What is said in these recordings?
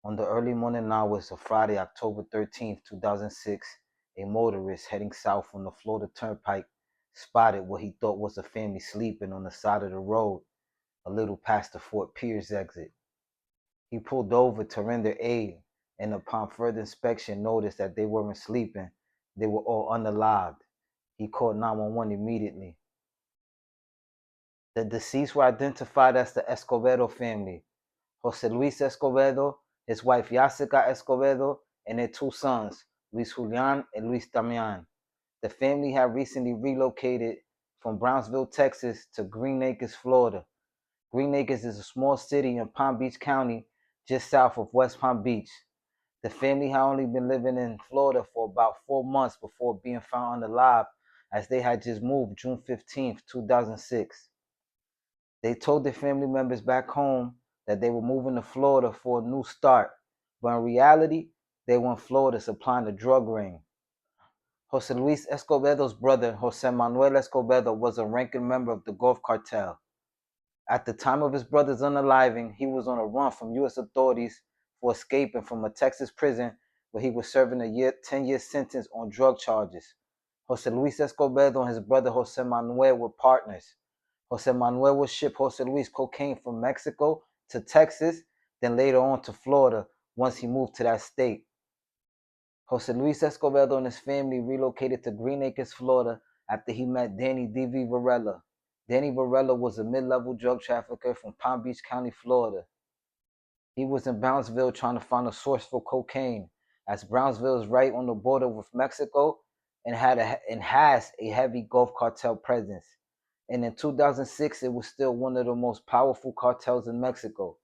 On the early morning hours of Friday, October 13th, 2006, a motorist heading south on the Florida Turnpike spotted what he thought was a family sleeping on the side of the road a little past the Fort Pierce exit. He pulled over to render aid and upon further inspection noticed that they weren't sleeping. They were all unalived. He called 911 immediately. The deceased were identified as the Escobedo family: Jose Luis Escobedo, his wife Jessica Escobedo, and their two sons, Luis Julian and Luis Damian. The family had recently relocated from Brownsville, Texas to Green Acres, Florida. Green Acres is a small city in Palm Beach County, just south of West Palm Beach. The family had only been living in Florida for about 4 months before being found unalive, as they had just moved June 15th, 2006. They told their family members back home that they were moving to Florida for a new start, but in reality, they were in Florida supplying a drug ring. Jose Luis Escobedo's brother, Jose Manuel Escobedo, was a ranking member of the Gulf Cartel. At the time of his brother's unaliving, he was on a run from U.S. authorities for escaping from a Texas prison where he was serving a 10-year sentence on drug charges. Jose Luis Escobedo and his brother Jose Manuel were partners. Jose Manuel would ship Jose Luis cocaine from Mexico to Texas, then later on to Florida once he moved to that state. Jose Luis Escobedo and his family relocated to Green Acres, Florida after he met Danny D.V. Varela. Danny Varela was a mid-level drug trafficker from Palm Beach County, Florida. He was in Brownsville trying to find a source for cocaine, as Brownsville is right on the border with Mexico and has a heavy Gulf cartel presence. And in 2006, it was still one of the most powerful cartels in Mexico.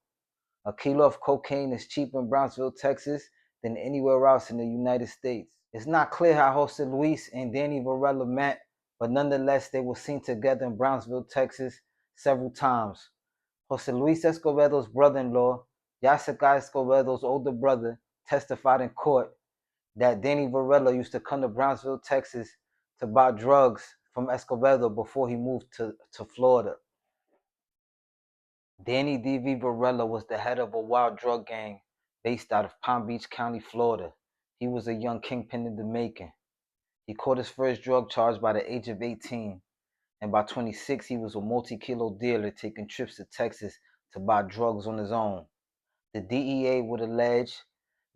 A kilo of cocaine is cheaper in Brownsville, Texas than anywhere else in the United States. It's not clear how Jose Luis and Danny Varela met, but nonetheless, they were seen together in Brownsville, Texas several times. Jose Luis Escobedo's brother-in-law, Jessica Escobedo's older brother, testified in court that Danny Varela used to come to Brownsville, Texas to buy drugs from Escobedo before he moved to Florida. Danny D.V. Varela was the head of a wild drug gang based out of Palm Beach County, Florida. He was a young kingpin in the making. He caught his first drug charge by the age of 18, and by 26, he was a multi-kilo dealer taking trips to Texas to buy drugs on his own. The DEA would allege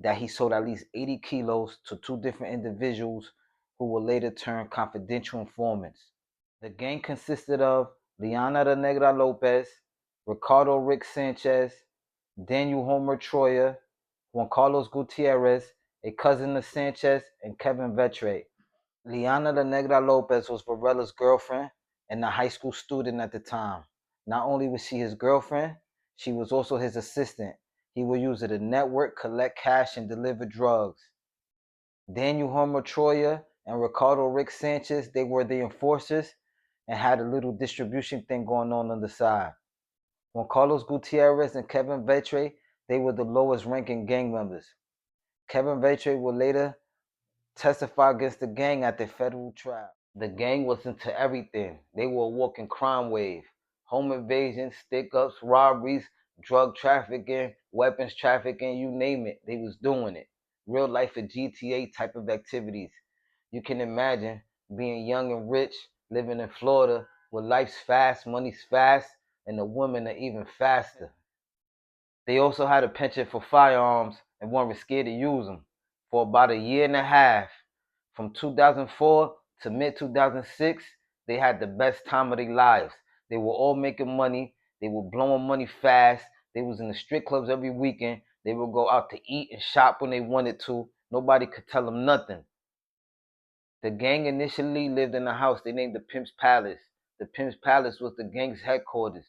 that he sold at least 80 kilos to two different individuals who would later turn confidential informants. The gang consisted of Liana the Negra Lopez, Ricardo Rick Sanchez, Daniel Homer Troya, Juan Carlos Gutierrez, a cousin of Sanchez, and Kevin Vetre. Liana the Negra Lopez was Varela's girlfriend and a high school student at the time. Not only was she his girlfriend, she was also his assistant. He would use her to network, collect cash, and deliver drugs. Daniel Homer Troya and Ricardo Rick Sanchez, they were the enforcers and had a little distribution thing going on the side. Juan Carlos Gutierrez and Kevin Vetre, they were the lowest ranking gang members. Kevin Vetre would later testify against the gang at the federal trial. The gang was into everything. They were a walking crime wave. Home invasions, stick-ups, robberies, drug trafficking, weapons trafficking, you name it, they was doing it. Real life of GTA type of activities. You can imagine being young and rich, living in Florida, where life's fast, money's fast, and the women are even faster. They also had a penchant for firearms and weren't scared to use them. For about a year and a half, from 2004 to mid-2006, they had the best time of their lives. They were all making money. They were blowing money fast. They was in the strip clubs every weekend. They would go out to eat and shop when they wanted to. Nobody could tell them nothing. The gang initially lived in a house they named the Pimp's Palace. The Pimp's Palace was the gang's headquarters.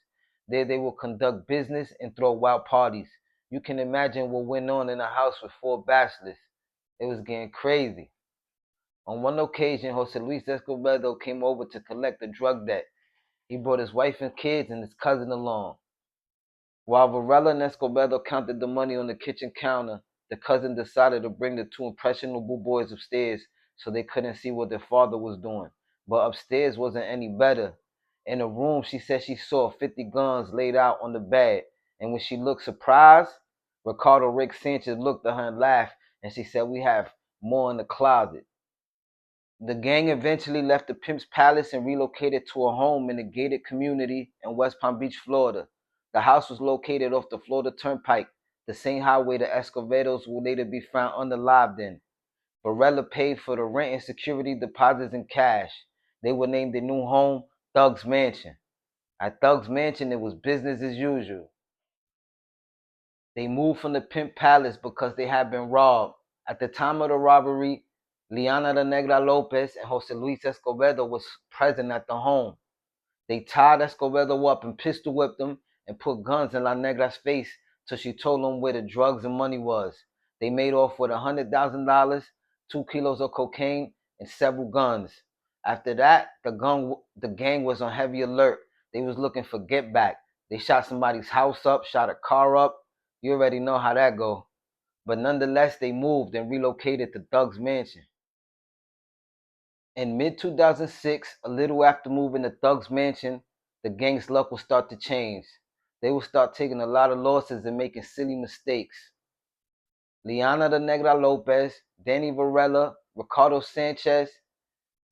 There they would conduct business and throw wild parties. You can imagine what went on in a house with four bachelors. It was getting crazy. On one occasion, Jose Luis Escobedo came over to collect a drug debt. He brought his wife and kids and his cousin along. While Varela and Escobedo counted the money on the kitchen counter, the cousin decided to bring the two impressionable boys upstairs so they couldn't see what their father was doing. But upstairs wasn't any better. In the room, she said she saw 50 guns laid out on the bed, and when she looked surprised, Ricardo Rick Sanchez looked at her and laughed, and she said, "We have more in the closet." The gang eventually left the Pimp's Palace and relocated to a home in a gated community in West Palm Beach, Florida. The house was located off the Florida Turnpike, the same highway the Escobedos will later be found unalived in. Varela paid for the rent and security deposits in cash. They would name their new home Thug's Mansion. At Thug's Mansion, it was business as usual. They moved from the Pimp Palace because they had been robbed. At the time of the robbery, Liana the Negra Lopez and Jose Luis Escobedo was present at the home. They tied Escobedo up and pistol whipped him and put guns in La Negra's face till she told them where the drugs and money was. They made off with $100,000, 2 kilos of cocaine, and several guns. After that, the gang was on heavy alert. They was looking for get back. They shot somebody's house up, shot a car up. You already know how that go. But nonetheless, they moved and relocated to Thug's Mansion. In mid 2006, a little after moving to Thug's Mansion, the gang's luck will start to change. They will start taking a lot of losses and making silly mistakes. Liana the Negra Lopez, Danny Varela, Ricardo Sanchez,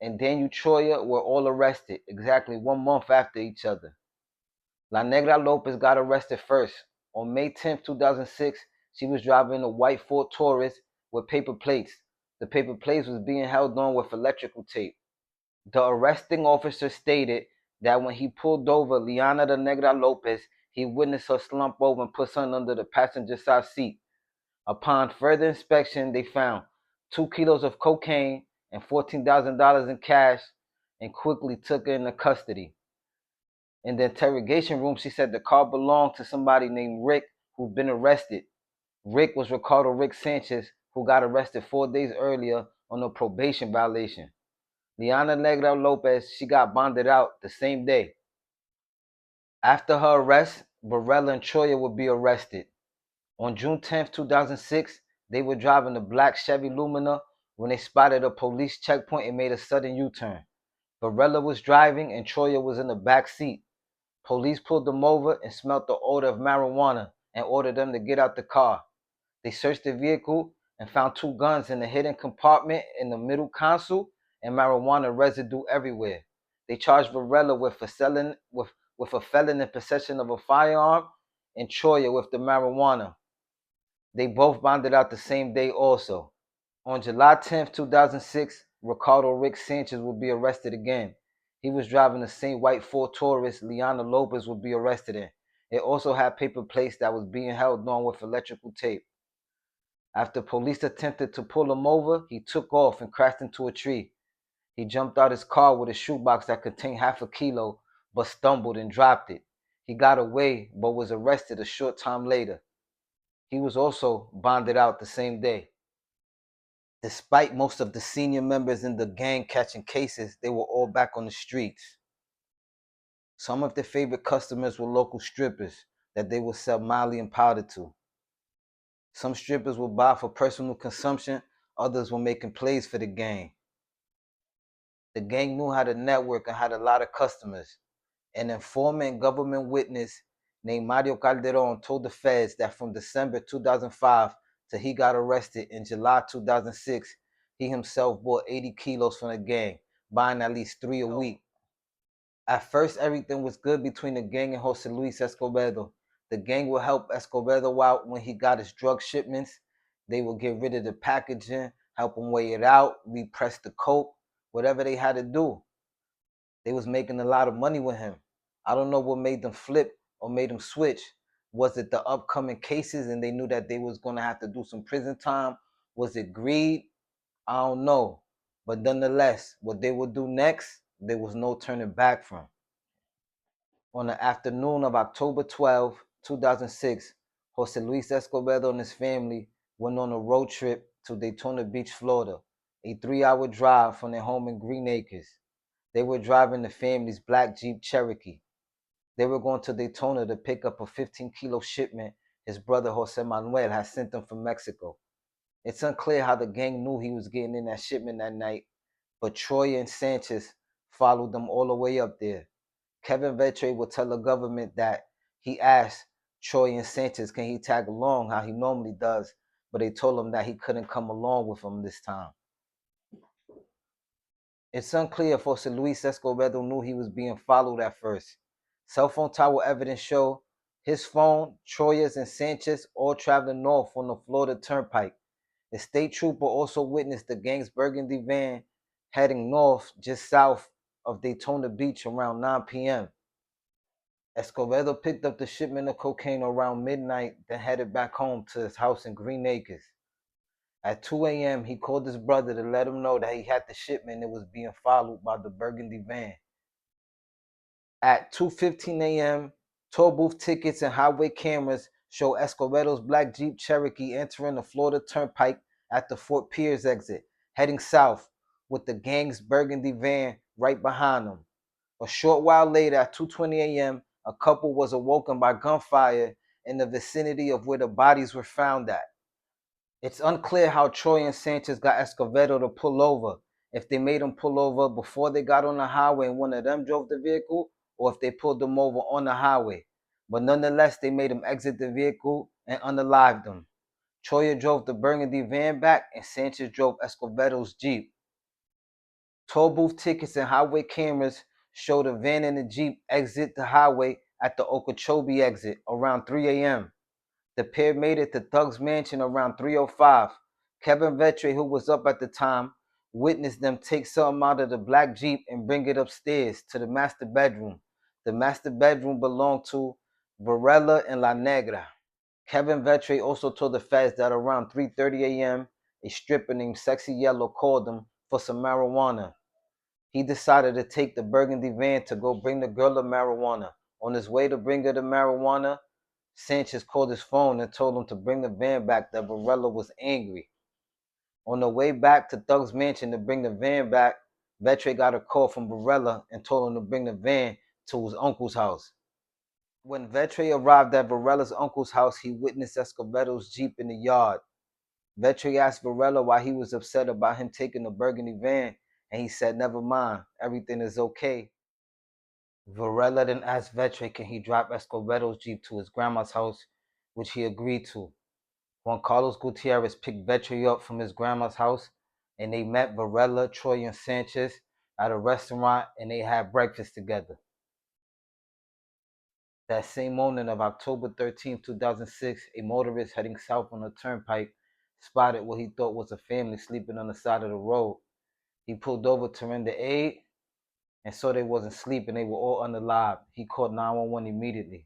and Daniel Troya were all arrested exactly 1 month after each other. La Negra Lopez got arrested first. On May 10th, 2006, she was driving a white Ford Taurus with paper plates. The paper plates was being held on with electrical tape. The arresting officer stated that when he pulled over Liana the Negra Lopez, he witnessed her slump over and put something under the passenger side seat. Upon further inspection, they found 2 kilos of cocaine and $14,000 in cash and quickly took her into custody. In the interrogation room, she said the car belonged to somebody named Rick who'd been arrested. Rick was Ricardo Rick Sanchez, who got arrested 4 days earlier on a probation violation. Liana Negra Lopez, she got bonded out the same day. After her arrest, Varela and Troya would be arrested. On June 10th, 2006, they were driving a black Chevy Lumina when they spotted a police checkpoint and made a sudden U-turn. Varela was driving and Troya was in the back seat. Police pulled them over and smelled the odor of marijuana and ordered them to get out the car. They searched the vehicle and found 2 guns in the hidden compartment in the middle console and marijuana residue everywhere. They charged Varela with a felon in possession of a firearm and Troya with the marijuana. They both bonded out the same day also. On July 10th, 2006, Ricardo Rick Sanchez would be arrested again. He was driving the same white Ford Taurus Liana Lopez would be arrested in. It also had paper plates that was being held on with electrical tape. After police attempted to pull him over, he took off and crashed into a tree. He jumped out his car with a shoebox that contained half a kilo, but stumbled and dropped it. He got away, but was arrested a short time later. He was also bonded out the same day. Despite most of the senior members in the gang catching cases, they were all back on the streets. Some of their favorite customers were local strippers that they would sell Molly and powder to. Some strippers would buy for personal consumption, others were making plays for the gang. The gang knew how to network and had a lot of customers. An informant and government witness named Mario Calderon told the feds that from December 2005 till he got arrested in July 2006, he himself bought 80 kilos from the gang, buying at least 3 a week. At first, everything was good between the gang and Jose Luis Escobedo. The gang would help Escobedo out when he got his drug shipments. They would get rid of the packaging, help him weigh it out, repress the coke, whatever they had to do. They was making a lot of money with him. I don't know what made them flip or made them switch. Was it the upcoming cases and they knew that they was going to have to do some prison time? Was it greed? I don't know. But nonetheless, what they would do next, there was no turning back from. On the afternoon of October 12, 2006, Jose Luis Escobedo and his family went on a road trip to Daytona Beach, Florida, a 3-hour drive from their home in Green Acres. They were driving the family's black Jeep Cherokee. They were going to Daytona to pick up a 15-kilo shipment his brother Jose Manuel had sent them from Mexico. It's unclear how the gang knew he was getting in that shipment that night, but Troy and Sanchez followed them all the way up there. Kevin Vetre will tell the government that he asked Troy and Sanchez, can he tag along how he normally does, but they told him that he couldn't come along with them this time. It's unclear if Jose Luis Escobedo knew he was being followed at first. Cell phone tower evidence show his phone, Troyer's, and Sanchez all traveling north on the Florida Turnpike. The state trooper also witnessed the gang's burgundy van heading north just south of Daytona Beach around 9 p.m. Escobedo picked up the shipment of cocaine around midnight, then headed back home to his house in Green Acres. At 2 a.m., he called his brother to let him know that he had the shipment and was being followed by the burgundy van. At 2:15 a.m., toll booth tickets and highway cameras show Escobedo's black Jeep Cherokee entering the Florida Turnpike at the Fort Pierce exit, heading south, with the gang's burgundy van right behind him. A short while later, at 2:20 a.m., a couple was awoken by gunfire in the vicinity of where the bodies were found at. It's unclear how Troy and Sanchez got Escobedo to pull over, if they made him pull over before they got on the highway and one of them drove the vehicle, or if they pulled them over on the highway. But nonetheless, they made him exit the vehicle and unalived him. Troyer drove the burgundy van back and Sanchez drove Escobedo's Jeep. Toll booth tickets and highway cameras show the van and the Jeep exit the highway at the Okeechobee exit around 3 a.m. The pair made it to Thug's mansion around 3:05. Kevin Vettre, who was up at the time, witnessed them take something out of the black Jeep and bring it upstairs to the master bedroom. The master bedroom belonged to Varela and La Negra. Kevin Vettre also told the feds that around 3:30 a.m., a stripper named Sexy Yellow called him for some marijuana. He decided to take the burgundy van to go bring the girl the marijuana. On his way to bring her the marijuana, Sanchez called his phone and told him to bring the van back, that Varela was angry. On the way back to Thug's mansion to bring the van back, Vettre got a call from Varela and told him to bring the van to his uncle's house. When Vettre arrived at Varela's uncle's house, he witnessed Escobedo's Jeep in the yard. Vettre asked Varela why he was upset about him taking the burgundy van, and he said, "Never mind, everything is okay." Varela then asked Vettre can he drop Escobedo's Jeep to his grandma's house, which he agreed to. Juan Carlos Gutierrez picked Vettre up from his grandma's house, and they met Varela, Troy, and Sanchez at a restaurant, and they had breakfast together. That same morning of October 13, 2006, a motorist heading south on the turnpike spotted what he thought was a family sleeping on the side of the road. He pulled over to render aid and saw they wasn't sleeping, they were all unalived. He called 911 immediately.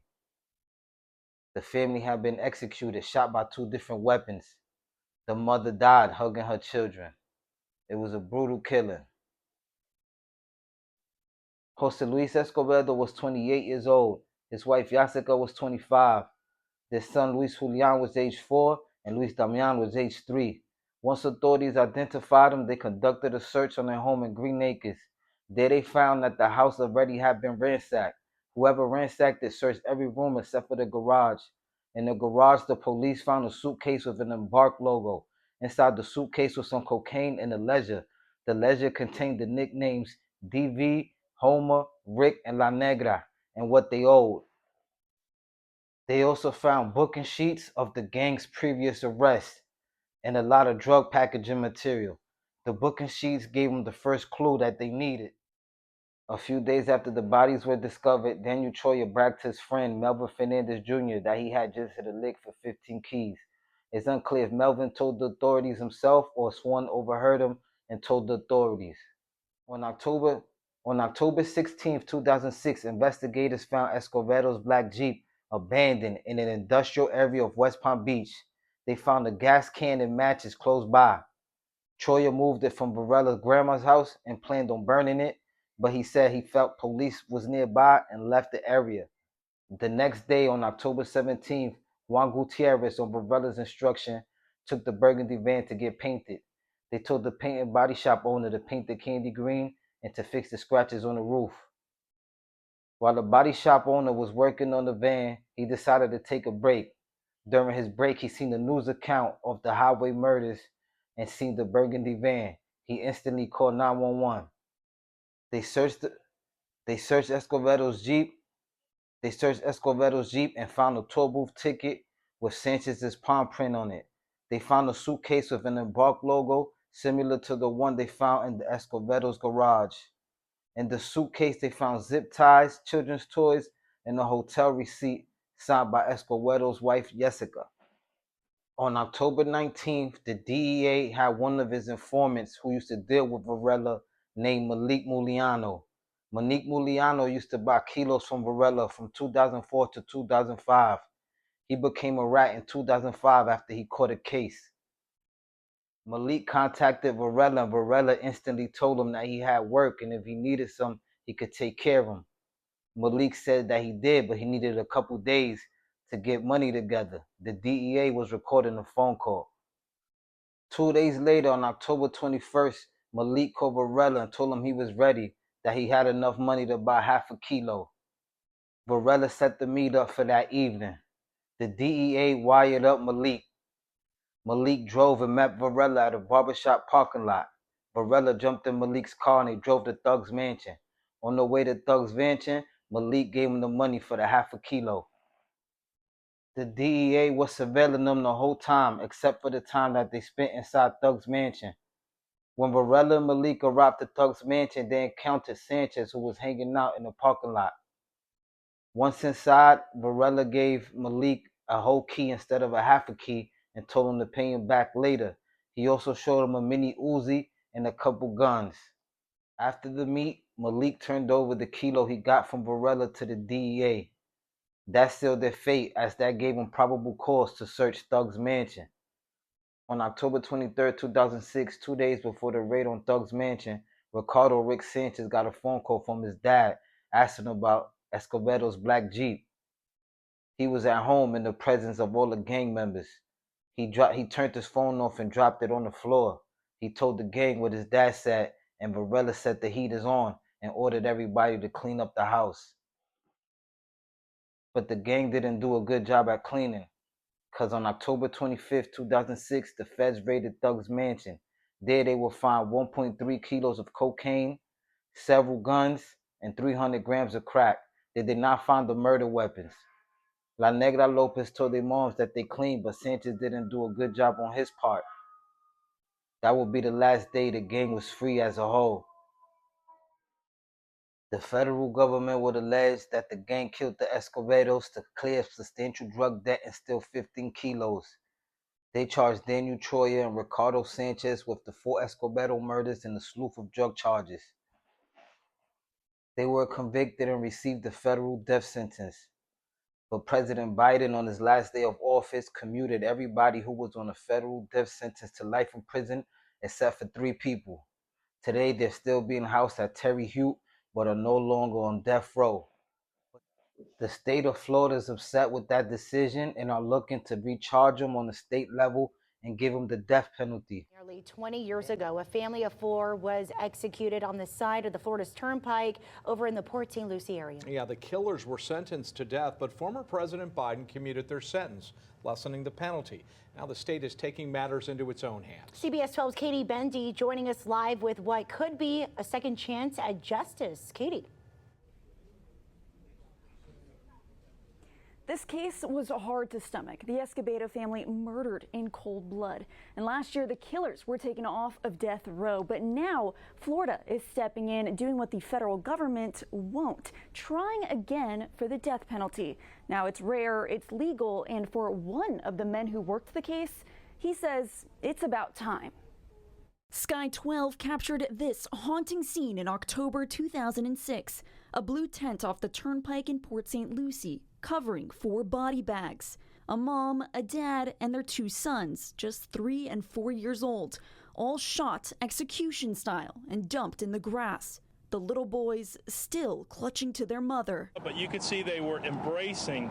The family had been executed, shot by 2 different weapons. The mother died hugging her children. It was a brutal killing. Jose Luis Escobedo was 28 years old. His wife Jessica was 25. Their son Luis Julian was age 4 and Luis Damian was age 3. Once authorities identified them, they conducted a search on their home in Green Acres. There they found that the house already had been ransacked. Whoever ransacked it searched every room except for the garage. In the garage, the police found a suitcase with an Embark logo. Inside the suitcase was some cocaine and a ledger. The ledger contained the nicknames DV, Homer, Rick, and La Negra, and what they owed. They also found booking sheets of the gang's previous arrests and a lot of drug packaging material. The booking sheets gave them the first clue that they needed. A few days after the bodies were discovered, Daniel Troyer bragged to his friend Melvin Fernandez Jr. that he had just hit a lick for 15 keys. It's unclear if Melvin told the authorities himself or if Swan overheard him and told the authorities. On October 16, 2006, investigators found Escobedo's black Jeep abandoned in an industrial area of West Palm Beach. They found a gas can and matches close by. Troyer moved it from Varela's grandma's house and planned on burning it, but he said he felt police was nearby and left the area. The next day, on October 17th, Juan Gutierrez, on Varela's instruction, took the burgundy van to get painted. They told the paint and body shop owner to paint the candy green and to fix the scratches on the roof. While the body shop owner was working on the van, he decided to take a break. During his break, he seen the news account of the highway murders and seen the burgundy van. He instantly called 911. They searched Escobedo's Jeep. They searched Escobedo's Jeep and found a toll booth ticket with Sanchez's palm print on it. They found a suitcase with an Embark logo similar to the one they found in the Escobedo's garage. In the suitcase, they found zip ties, children's toys, and a hotel receipt signed by Escobedo's wife, Jessica. On October 19th, the DEA had one of his informants who used to deal with Varela named Malik Muliano. Malik Muliano used to buy kilos from Varela from 2004 to 2005. He became a rat in 2005 after he caught a case. Malik contacted Varela, and Varela instantly told him that he had work and if he needed some, he could take care of him. Malik said that he did, but he needed a couple days to get money together. The DEA was recording the phone call. 2 days later, on October 21st, Malik called Varela and told him he was ready, that he had enough money to buy half a kilo. Varela set the meet up for that evening. The DEA wired up Malik. Malik drove and met Varela at a barbershop parking lot. Varela jumped in Malik's car and they drove to Thug's mansion. On the way to Thug's mansion, Malik gave him the money for the half a kilo. The DEA was surveilling them the whole time, except for the time that they spent inside Thug's mansion. When Varela and Malik arrived at Thug's mansion, they encountered Sanchez, who was hanging out in the parking lot. Once inside, Varela gave Malik a whole key instead of a half a key and told him to pay him back later. He also showed him a mini Uzi and a couple guns. After the meet, Malik turned over the kilo he got from Varela to the DEA. That sealed their fate, as that gave them probable cause to search Thug's mansion. On October 23, 2006, 2 days before the raid on Thug's mansion, Ricardo Rick Sanchez got a phone call from his dad asking about Escobedo's black Jeep. He was at home in the presence of all the gang members. He turned his phone off and dropped it on the floor. He told the gang what his dad said, and Varela said the heaters on and ordered everybody to clean up the house. But the gang didn't do a good job at cleaning, because on October 25th, 2006, the feds raided Thug's mansion. There they will find 1.3 kilos of cocaine, several guns, and 300 grams of crack. They did not find the murder weapons. La Negra Lopez told their moms that they cleaned, but Sanchez didn't do a good job on his part. That would be the last day the gang was free as a whole. The federal government would allege that the gang killed the Escobedos to clear substantial drug debt and steal 15 kilos. They charged Daniel Troya and Ricardo Sanchez with the 4 Escobedo murders and a slew of drug charges. They were convicted and received a federal death sentence. But President Biden, on his last day of office, commuted everybody who was on a federal death sentence to life in prison, except for 3 people. Today, they're still being housed at Terry Hute, but are no longer on death row. The state of Florida is upset with that decision and are looking to recharge them on the state level and give them the death penalty. Nearly 20 years ago, a family of 4 was executed on the side of the Florida's turnpike over in the Port St. Lucie area. Yeah, the killers were sentenced to death, but former President Biden commuted their sentence, lessening the penalty. Now the state is taking matters into its own hands. CBS 12's Katie Bendy joining us live with what could be a second chance at justice. Katie. This case was hard to stomach. The Escobedo family murdered in cold blood. And last year, the killers were taken off of death row. But now, Florida is stepping in, doing what the federal government won't, trying again for the death penalty. Now, it's rare, it's legal, and for one of the men who worked the case, he says it's about time. Sky 12 captured this haunting scene in October 2006. A blue tent off the turnpike in Port St. Lucie, covering 4 body bags. A mom, a dad, and their 2 sons, just 3 and 4 years old, all shot execution style and dumped in the grass. The little boys still clutching to their mother. But you could see they were embracing,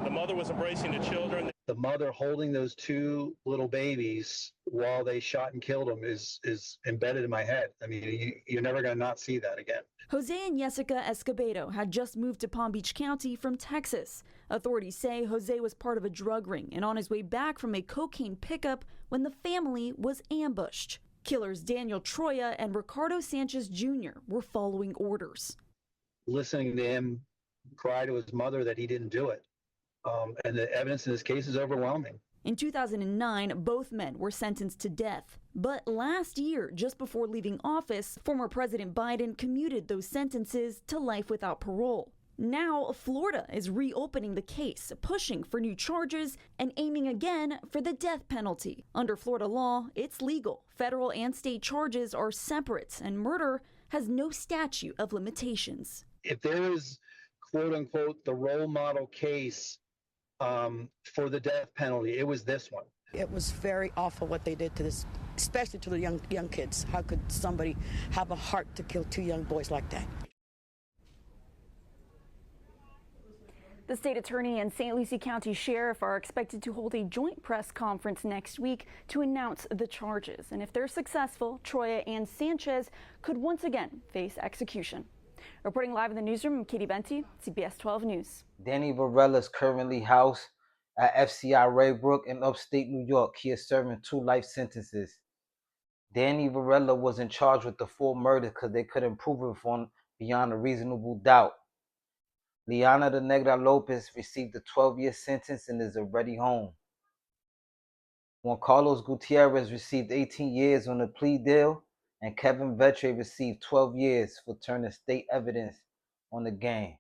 the mother was embracing the children. The mother holding those 2 little babies while they shot and killed them is embedded in my head. I mean, you're never going to not see that again. Jose and Jessica Escobedo had just moved to Palm Beach County from Texas. Authorities say Jose was part of a drug ring and on his way back from a cocaine pickup when the family was ambushed. Killers Daniel Troya and Ricardo Sanchez Jr. were following orders. Listening to him cry to his mother that he didn't do it. And the evidence in this case is overwhelming. In 2009, both men were sentenced to death. But last year, just before leaving office, former President Biden commuted those sentences to life without parole. Now, Florida is reopening the case, pushing for new charges and aiming again for the death penalty. Under Florida law, it's legal. Federal and state charges are separate, and murder has no statute of limitations. If there is, quote unquote, the role model case for the death penalty, it was this one. It was very awful what they did to this, especially to the young kids. How could somebody have a heart to kill two young boys like that? The state attorney and St. Lucie County Sheriff are expected to hold a joint press conference next week to announce the charges. And if they're successful, Troya and Sanchez could once again face execution. Reporting live in the newsroom, I'm Katie Benti, CBS 12 News. Danny Varela is currently housed at FCI Raybrook in upstate New York. He is serving 2 life sentences. Danny Varela wasn't charged with the full murder because they couldn't prove it beyond a reasonable doubt. Liana de Negra Lopez received a 12-year sentence and is already home. Juan Carlos Gutierrez received 18 years on a plea deal, and Kevin Vetre received 12 years for turning state evidence on the gang.